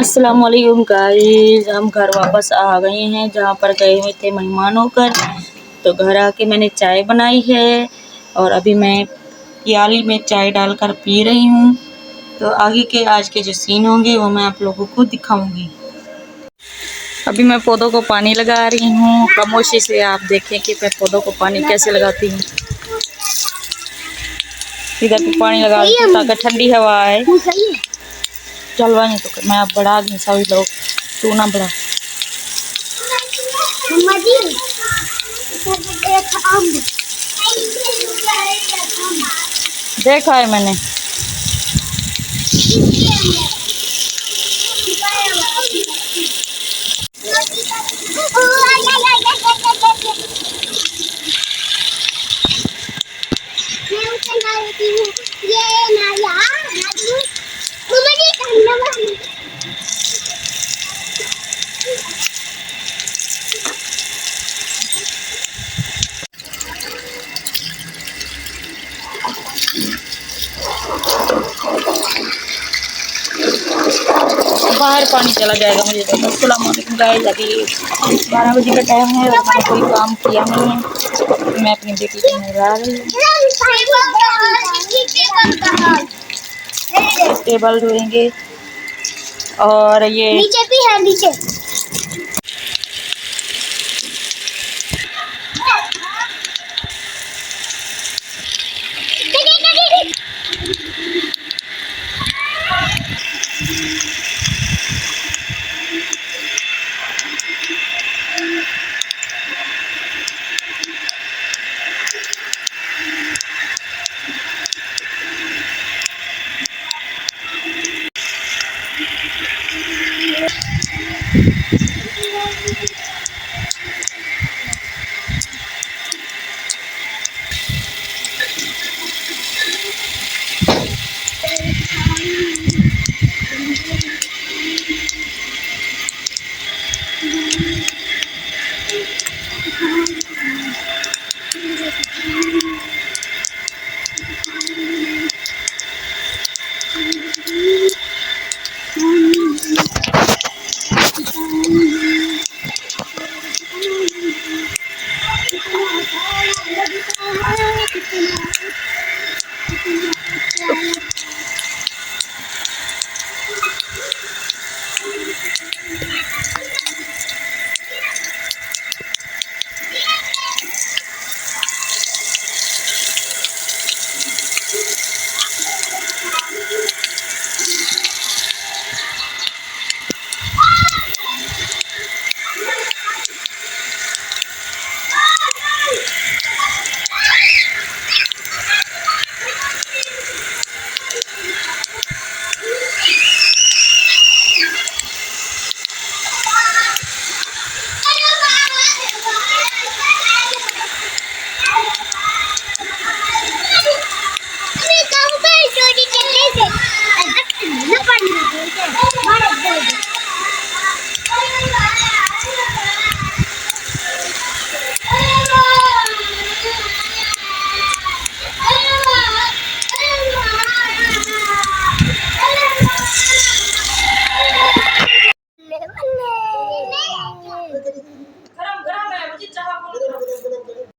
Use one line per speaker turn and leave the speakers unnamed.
अस्सलाम वालेकुम गाइस, हम घर वापस आ गए हैं जहाँ पर गए हुए थे मेहमान होकर। तो घर आके मैंने चाय बनाई है और अभी मैं प्याली में चाय डालकर पी रही हूँ। तो आगे के आज के जो सीन होंगे वो मैं आप लोगों को दिखाऊंगी। अभी मैं पौधों को पानी लगा रही हूँ। खामोशी से आप देखें कि मैं पौधों को पानी कैसे लगाती हूँ। इधर भी पानी लगा रही हूँ ताकि ठंडी हवा आए। चलवा नहीं तो मैं अब बढ़ा दी सभी लोग, तू ना बढ़ा। देखा है मैंने। बाहर पानी चला जाएगा मुझे तो। अस्सलाम वालेकुम गाइस, अभी 12 बजे का टाइम है और मैंने कोई काम किया नहीं है। मैं अपनी बेटी को नहला रही हूँ। टेबल धोएंगे और ये
नीचे भी है, नीचे